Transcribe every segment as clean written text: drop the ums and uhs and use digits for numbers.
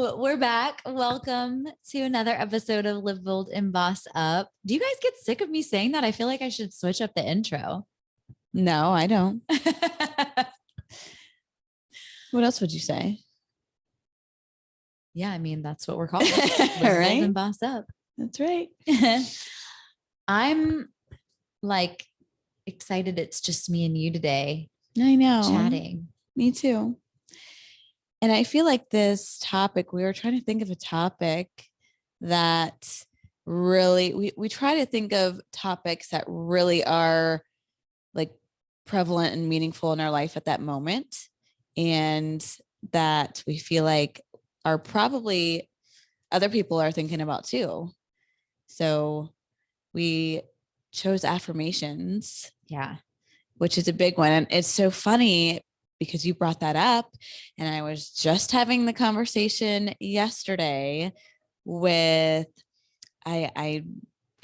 We're back. Welcome to another episode of Live Bold and Boss Up. Do you guys get sick of me saying that? I feel like I should switch up the intro. No, I don't. What else would you say? Yeah, I mean, that's what we're called. Live Right? Bold and Boss Up. That's right. I'm like excited. It's just me and you today. I know. Chatting. Me too. And I feel like this topic, we were trying to think of a topic that really, we try to think of topics that really are like prevalent and meaningful in our life at that moment. And that we feel like are probably other people are thinking about too. So we chose affirmations. Yeah. Which is a big one. And it's so funny because you brought that up. And I was just having the conversation yesterday with, and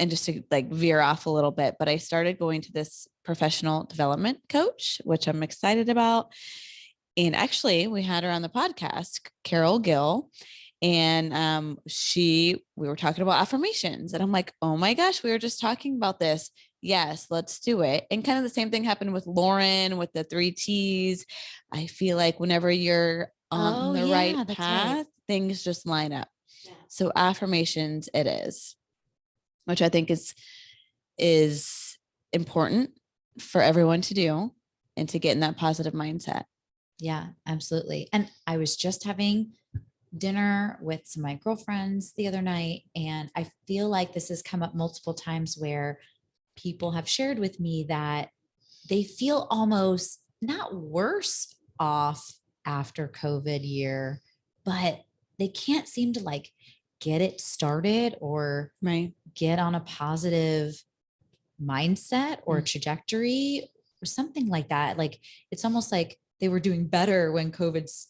just to like veer off a little bit, but I started going to this professional development coach, which I'm excited about. And actually we had her on the podcast, Carol Gill. And we were talking about affirmations and I'm like, oh my gosh, we were just talking about this. Yes, let's do it. And kind of the same thing happened with Lauren with the 3 T's. I feel like whenever you're on the right path, things just line up. Yeah. So affirmations it is, which I think is important for everyone to do and to get in that positive mindset. Yeah, absolutely. And I was just having dinner with some of my girlfriends the other night, and I feel like this has come up multiple times where people have shared with me that they feel almost not worse off after COVID year, but they can't seem to like get it started or get on a positive mindset or trajectory or something like that. Like, it's almost like they were doing better when COVID's,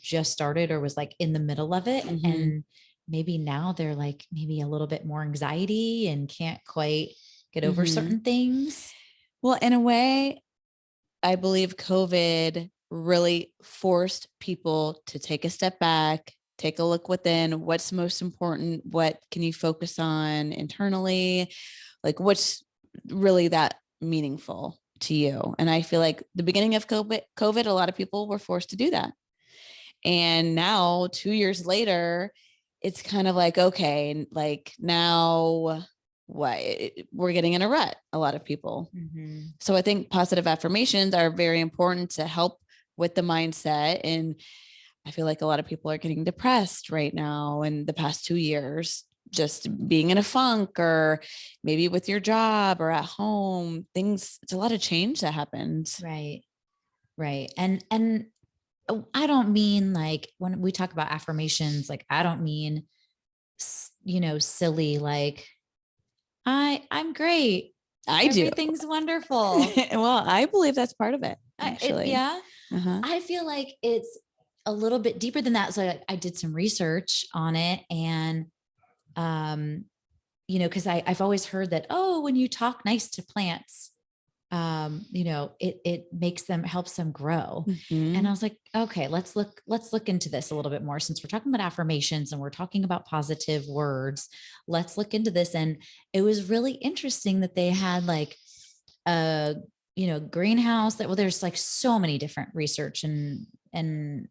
just started or was like in the middle of it. Mm-hmm. And maybe now they're like maybe a little bit more anxiety and can't quite get over certain things. Well, in a way, I believe COVID really forced people to take a step back, take a look within. What's most important? What can you focus on internally? Like what's really that meaningful to you? And I feel like the beginning of COVID, a lot of people were forced to do that. And now 2 years later, it's kind of like, okay, like now what? We're getting in a rut, a lot of people. Mm-hmm. So I think positive affirmations are very important to help with the mindset. And I feel like a lot of people are getting depressed right now in the past 2 years, just being in a funk or maybe with your job or at home, it's a lot of change that happens. Right. Right. And I don't mean like when we talk about affirmations, like I don't mean, silly, like I'm great. Everything's wonderful. Well, I believe that's part of it. Actually. I feel like it's a little bit deeper than that. So I did some research on it and, cause I've always heard that, when you talk nice to plants, it helps them grow. Mm-hmm. And I was like, okay, let's look into this a little bit more since we're talking about affirmations and we're talking about positive words. Let's look into this. And it was really interesting that they had like a, greenhouse there's like so many different research and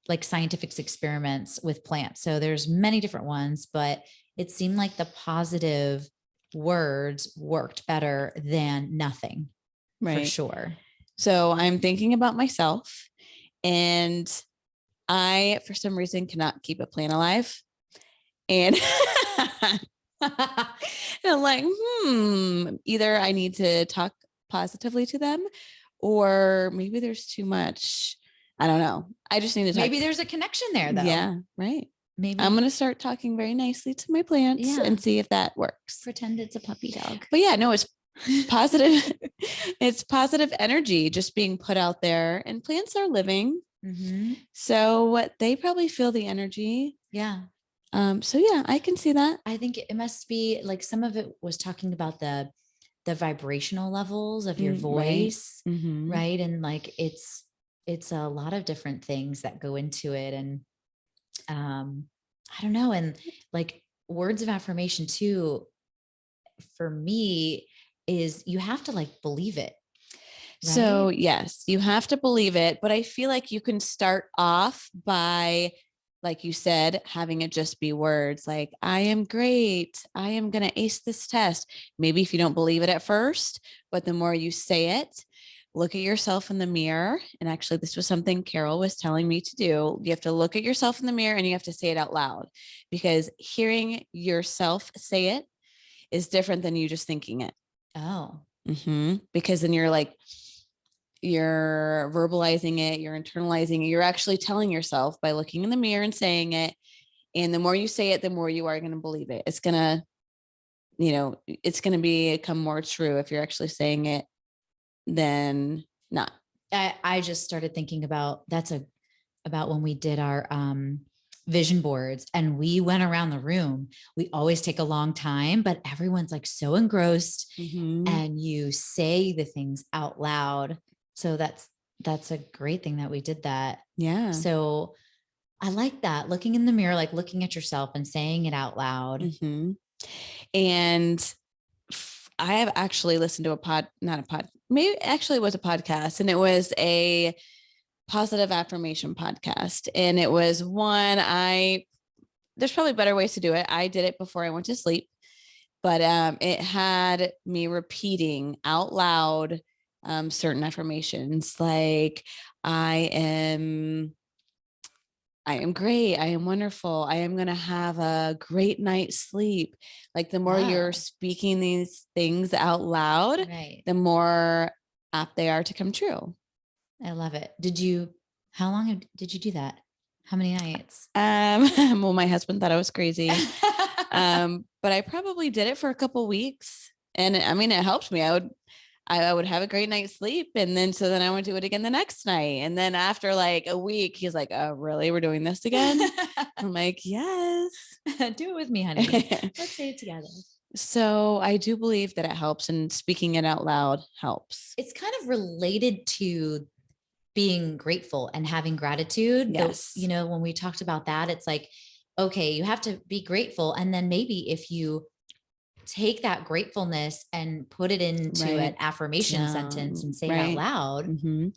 like scientific experiments with plants. So there's many different ones, but it seemed like the positive words worked better than nothing. For sure. So I'm thinking about myself and I, for some reason, cannot keep a plant alive. And I'm like, either I need to talk positively to them or maybe there's too much. I don't know. I just need to talk. Maybe there's a connection there though. Yeah. Right. Maybe I'm going to start talking very nicely to my plants and see if that works. Pretend it's a puppy dog. But yeah, no, it's positive. It's positive energy just being put out there and plants are living. Mm-hmm. So what they probably feel the energy. Yeah. So yeah, I can see that. I think it must be like some of it was talking about the vibrational levels of your voice. Right. Mm-hmm. Right. And like, it's a lot of different things that go into it. And I don't know. And like words of affirmation too, for me is you have to like believe it. So Right? yes, you have to believe it, but I feel like you can start off by, like you said, having it just be words like, I am great. I am going to ace this test. Maybe if you don't believe it at first, but the more you say it, look at yourself in the mirror. And actually, this was something Carol was telling me to do. You have to look at yourself in the mirror and you have to say it out loud, because hearing yourself say it is different than you just thinking it. Oh, Because then you're verbalizing it, you're internalizing it, you're actually telling yourself by looking in the mirror and saying it. And the more you say it, the more you are going to believe it. It's going to, it's going to become more true if you're actually saying it than not. I just started thinking about about when we did our vision boards and we went around the room. We always take a long time, but everyone's like so engrossed and you say the things out loud. So that's a great thing that we did that. Yeah. So I like that, looking in the mirror, like looking at yourself and saying it out loud. And I have actually listened to maybe actually it was a podcast, and it was a positive affirmation podcast. And it was one there's probably better ways to do it. I did it before I went to sleep, but it had me repeating out loud certain affirmations like, I am great. I am wonderful. I am going to have a great night's sleep. Like the more you're speaking these things out loud, right, the more apt they are to come true. I love it. How long did you do that? How many nights? Well, my husband thought I was crazy. But I probably did it for a couple weeks. And I mean, it helped me. I would have a great night's sleep. And then I would do it again the next night. And then after like a week, he's like, oh, really? We're doing this again? I'm like, yes. Do it with me, honey. Let's say it together. So I do believe that it helps, and speaking it out loud helps. It's kind of related to being grateful and having gratitude. Yes. When we talked about that, it's like, okay, you have to be grateful. And then maybe if you take that gratefulness and put it into an affirmation sentence and say it out loud.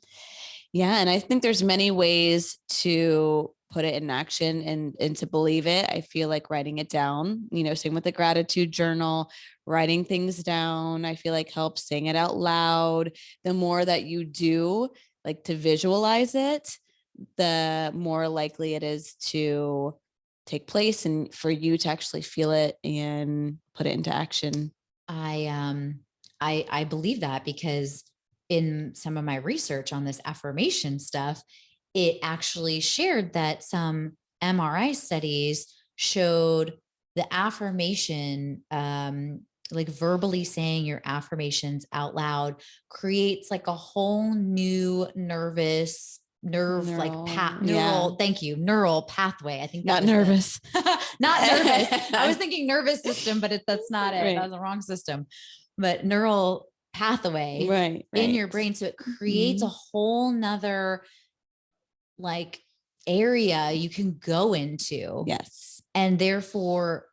Yeah. And I think there's many ways to put it in action and to believe it. I feel like writing it down, same with the gratitude journal, writing things down, I feel like helps. Saying it out loud. The more that you do, like, to visualize it, the more likely it is to take place and for you to actually feel it and put it into action. I believe that, because in some of my research on this affirmation stuff, it actually shared that some MRI studies showed the affirmation, like verbally saying your affirmations out loud, creates like a whole new neural pathway. I think that not nervous. Not nervous. I was thinking nervous system, but that's not it. Right. That was the wrong system. But neural pathway right in your brain. So it creates a whole nother like area you can go into. Yes. And therefore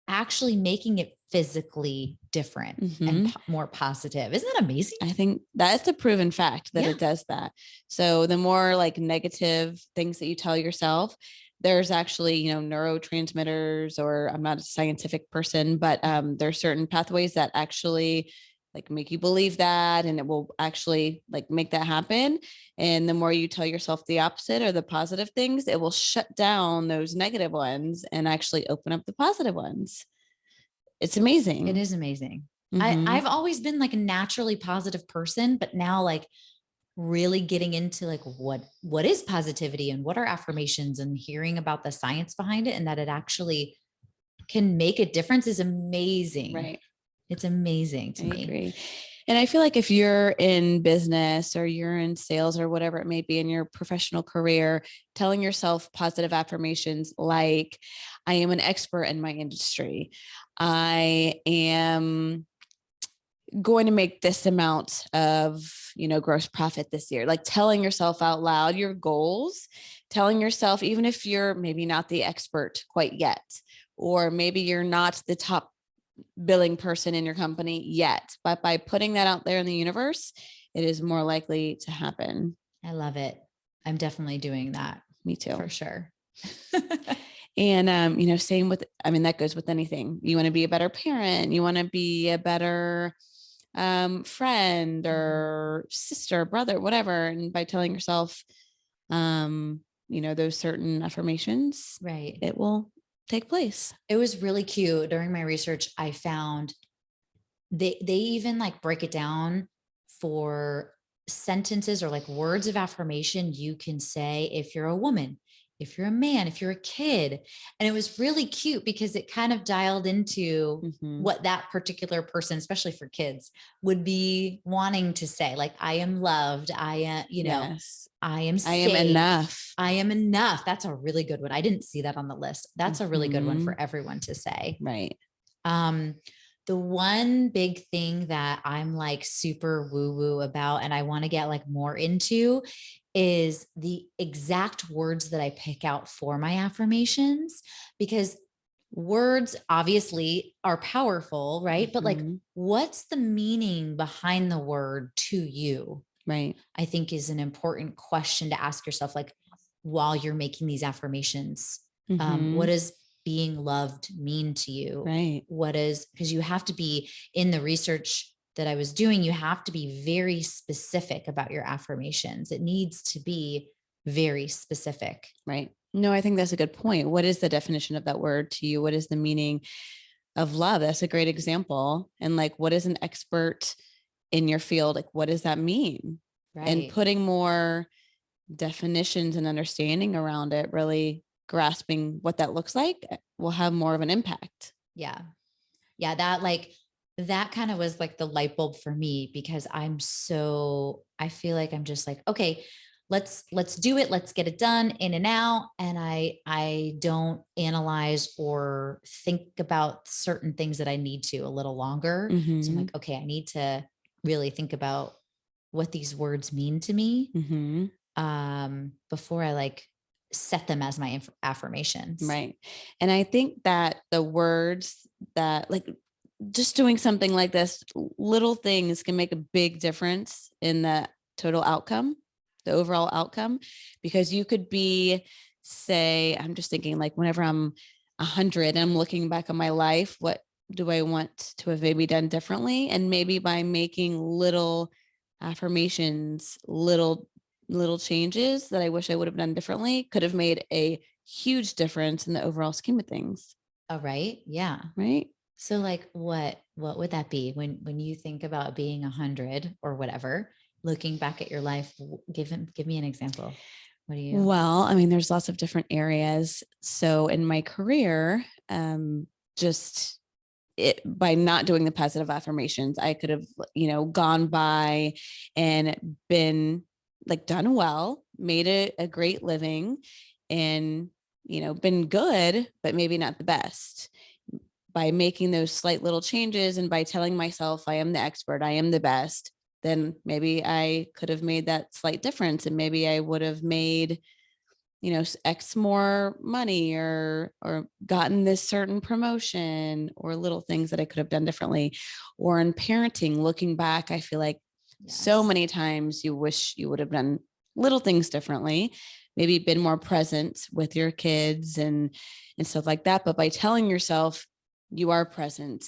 actually making it physically different and more positive. Isn't that amazing? I think that's a proven fact that it does that. So the more like negative things that you tell yourself, there's actually, neurotransmitters, or I'm not a scientific person, but there's certain pathways that actually like make you believe that, and it will actually like make that happen. And the more you tell yourself the opposite or the positive things, it will shut down those negative ones and actually open up the positive ones. It's amazing. It is amazing. I've always been like a naturally positive person, but now like really getting into like what is positivity and what are affirmations, and hearing about the science behind it and that it actually can make a difference is amazing. Right. It's amazing to me. Agree. And I feel like if you're in business or you're in sales or whatever it may be in your professional career, telling yourself positive affirmations like, I am an expert in my industry. I am going to make this amount of, gross profit this year, like telling yourself out loud your goals, telling yourself, even if you're maybe not the expert quite yet, or maybe you're not the top billing person in your company yet, but by putting that out there in the universe, it is more likely to happen. I love it. I'm definitely doing that. Me too. For sure. And, same with, that goes with anything. You want to be a better parent. You want to be a better friend or sister, brother, whatever. And by telling yourself, those certain affirmations, right, it will take place. It was really cute. During my research, I found they even like break it down for sentences or like words of affirmation you can say if you're a woman, if you're a man, if you're a kid. And it was really cute because it kind of dialed into what that particular person, especially for kids, would be wanting to say. Like, I am loved. I am, Yes. I am safe. I am enough. I am enough. That's a really good one. I didn't see that on the list. That's a really good one for everyone to say. Right. The one big thing that I'm like super woo woo about, and I want to get like more into, is the exact words that I pick out for my affirmations, because words obviously are powerful, right? But like, what's the meaning behind the word to you? Right. I think is an important question to ask yourself, like, while you're making these affirmations. What does being loved mean to you? Right. What is, because you have to be, in the research that I was doing, you have to be very specific about your affirmations. It needs to be very specific. Right. No, I think that's a good point. What is the definition of that word to you? What is the meaning of love? That's a great example. And like, what is an expert in your field? Like, what does that mean? Right. And putting more definitions and understanding around it, really grasping what that looks like, will have more of an impact. Yeah. Yeah. That kind of was like the light bulb for me, because I feel like I'm just like, okay, let's do it. Let's get it done, in and out. And I don't analyze or think about certain things that I need to a little longer. So I'm like, okay, I need to really think about what these words mean to me before I like set them as my affirmations. Right. And I think that the words that, like, just doing something like this, little things can make a big difference in the total outcome, the overall outcome, because you could be, say, I'm just thinking like whenever I'm 100 and I'm looking back on my life, what do I want to have maybe done differently? And maybe by making little affirmations, little changes that I wish I would have done differently, could have made a huge difference in the overall scheme of things. Oh, right. Yeah. Right. So like, what would that be when you think about being 100 or whatever, looking back at your life? Give me an example. What do you? Well, there's lots of different areas. So in my career, just by not doing the positive affirmations, I could have, gone by and been like done well, made a great living, and, been good, but maybe not the best. By making those slight little changes and by telling myself I am the expert, I am the best, then maybe I could have made that slight difference, and maybe I would have made, X more money or gotten this certain promotion, or little things that I could have done differently. Or in parenting, looking back, I feel like so many times you wish you would have done little things differently, maybe been more present with your kids and stuff like that. But by telling yourself you are present,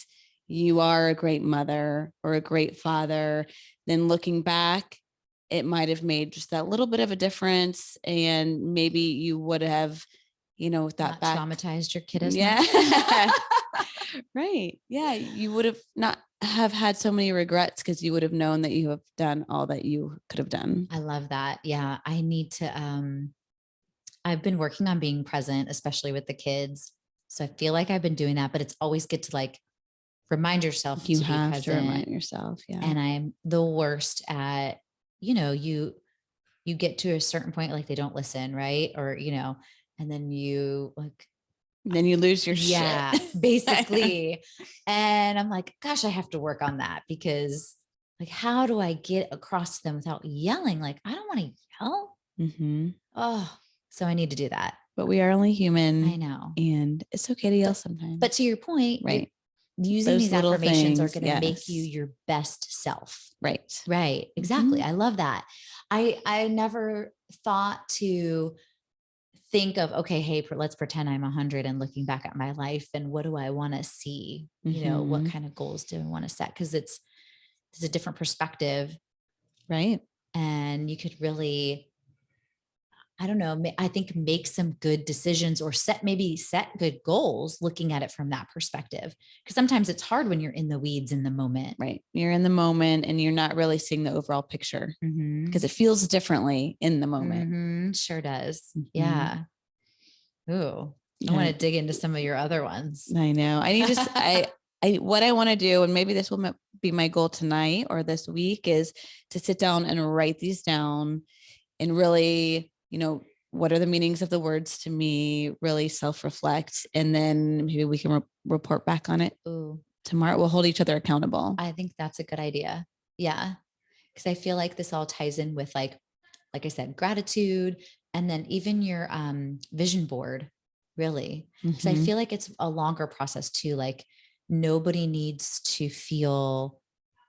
you are a great mother or a great father, then looking back, it might have made just that little bit of a difference. And maybe you would have, not traumatized your kid as much. Yeah. Right. Yeah. You would have not have had so many regrets, because you would have known that you have done all that you could have done. I love that. Yeah. I need to, I've been working on being present, especially with the kids. So I feel like I've been doing that, but it's always good to like remind yourself You to be have present. to remind yourself. Yeah. And I'm the worst at, you get to a certain point, like they don't listen. Right. Or, and then you like Then you lose your Yeah, shit. basically. And I'm like, gosh, I have to work on that because like, how do I get across to them without yelling? Like, I don't want to yell. Mm-hmm. Oh, so I need to do that. But we are only human. I know. And it's okay to yell sometimes. But to your point, right. Using Those these little affirmations are things, going to make you yes. your best self. Right. Right. Exactly. I love that. I never thought to think of, okay, hey, let's pretend I'm 100 and looking back at my life and what do I want to see? You know, what kind of goals do I want to set? Because it's a different perspective. Right. And you could really, I don't know, I think make some good decisions or set good goals looking at it from that perspective. Because sometimes it's hard when you're in the weeds in the moment. Right. You're in the moment and you're not really seeing the overall picture because it feels differently in the moment. Sure does. Yeah. Ooh, I want to dig into some of your other ones. I know. What I want to do, and maybe this will be my goal tonight or this week, is to sit down and write these down and really, what are the meanings of the words to me, really self-reflect. And then maybe we can report back on it. Ooh. Tomorrow. We'll hold each other accountable. I think that's a good idea. Yeah. Because I feel like this all ties in with like I said, gratitude, and then even your vision board, really. Because I feel like it's a longer process too. Like nobody needs to feel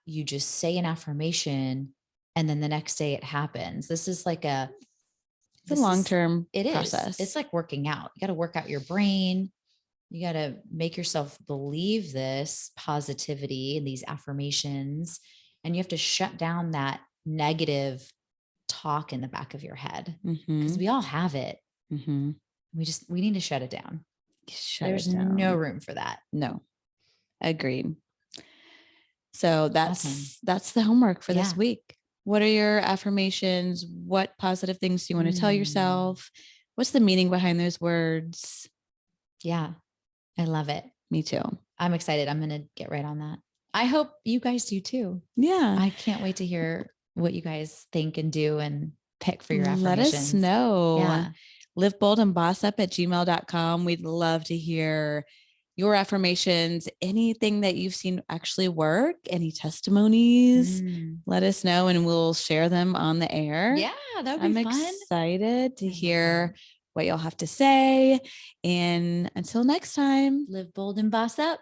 you just say an affirmation and then the next day it happens. This is like it's a long-term process. It's like working out. You got to work out your brain. You got to make yourself believe this positivity and these affirmations. And you have to shut down that negative talk in the back of your head because we all have it. We need to shut it down. There's no room for that. No, agreed. So that's the homework for this week. What are your affirmations? What positive things do you want to tell yourself? What's the meaning behind those words? Yeah, I love it. Me too. I'm excited. I'm going to get right on that. I hope you guys do too. Yeah. I can't wait to hear what you guys think and do and pick for your affirmations. Let us know. Yeah. liveboldandbossup@gmail.com. We'd love to hear your affirmations, anything that you've seen actually work, any testimonies, let us know and we'll share them on the air. Yeah, that would be fun. I'm excited to hear what y'all have to say. And until next time, live bold and boss up.